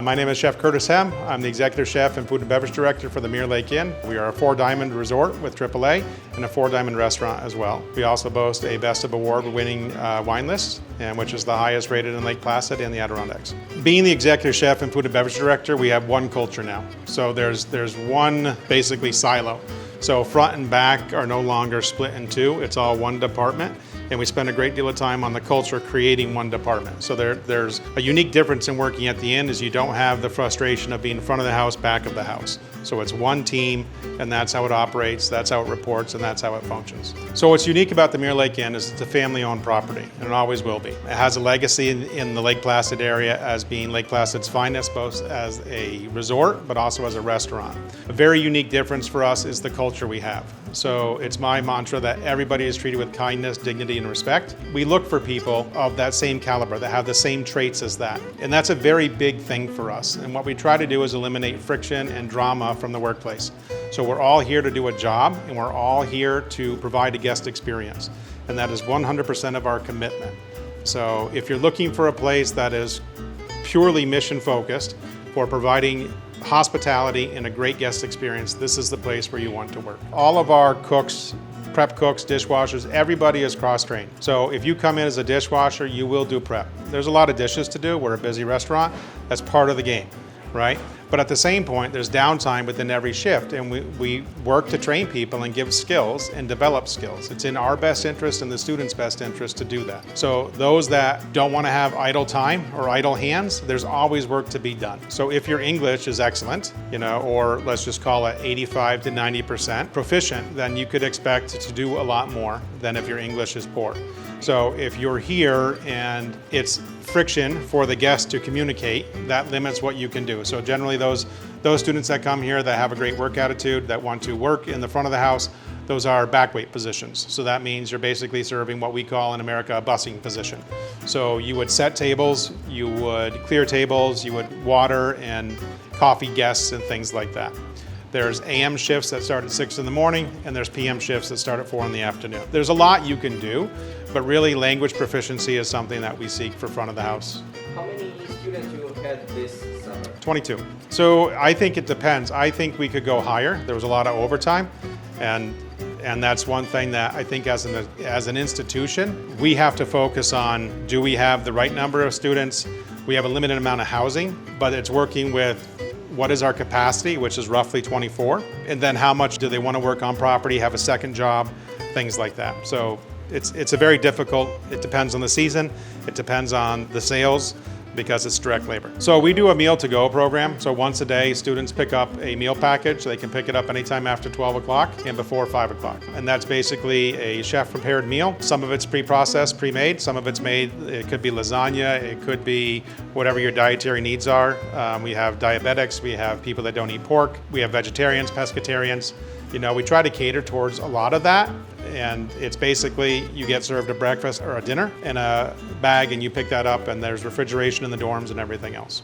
My name is Chef Curtis Hem. I'm the Executive Chef and Food and Beverage Director for the Mirror Lake Inn. We are a Four Diamond resort with AAA and a Four Diamond restaurant as well. We also boast a Best of Award winning wine list, which is the highest rated in Lake Placid and the Adirondacks. Being the Executive Chef and Food and Beverage Director, we have one culture now. So there's one basically silo. So front and back are no longer split in two. It's all one department. And we spend a great deal of time on the culture creating one department. So there's a unique difference in working at the inn is you don't have the frustration of being front of the house, back of the house. So it's one team, and that's how it operates, that's how it reports, and that's how it functions. So what's unique about the Mirror Lake Inn is it's a family-owned property, and it always will be. It has a legacy in the Lake Placid area as being Lake Placid's finest, both as a resort, but also as a restaurant. A very unique difference for us is the culture we have. So it's my mantra that everybody is treated with kindness, dignity, and respect. We look for people of that same caliber, that have the same traits as that. And that's a very big thing for us. And what we try to do is eliminate friction and drama from the workplace. So we're all here to do a job, and we're all here to provide a guest experience. And that is 100% of our commitment. So if you're looking for a place that is purely mission focused for providing hospitality and a great guest experience, this is the place where you want to work. All of our cooks, prep cooks, dishwashers, everybody is cross-trained. So if you come in as a dishwasher, you will do prep. There's a lot of dishes to do. We're a busy restaurant. That's part of the game, right? But at the same point, there's downtime within every shift, and we work to train people and give skills and develop skills. It's in our best interest and the students' best interest to do that. So those that don't want to have idle time or idle hands, there's always work to be done. So if your English is excellent, or let's just call it 85 to 90% proficient, then you could expect to do a lot more than if your English is poor. So if you're here and it's friction for the guest to communicate, that limits what you can do. So generally those students that come here that have a great work attitude, that want to work in the front of the house, those are backweight positions. So that means you're basically serving what we call in America a bussing position. So you would set tables, you would clear tables, you would water and coffee guests and things like that. There's AM shifts that start at 6 in the morning, and there's PM shifts that start at 4 in the afternoon. There's a lot you can do, but really language proficiency is something that we seek for front of the house. How many students you had this summer? 22. So I think it depends. I think we could go higher. There was a lot of overtime, and that's one thing that I think as an institution, we have to focus on, do we have the right number of students? We have a limited amount of housing, but it's working with what is our capacity, which is roughly 24, and then how much do they want to work on property, have a second job, things like that. So it's a very difficult, it depends on the season, it depends on the sales, because it's direct labor. So we do a meal to go program. So once a day, students pick up a meal package. They can pick it up anytime after 12 o'clock and before 5 o'clock. And that's basically a chef prepared meal. Some of it's pre-processed, pre-made. Some of it's made, it could be lasagna. It could be whatever your dietary needs are. We have diabetics. We have people that don't eat pork. We have vegetarians, pescatarians. We try to cater towards a lot of that. And it's basically you get served a breakfast or a dinner in a bag and you pick that up, and there's refrigeration in the dorms and everything else.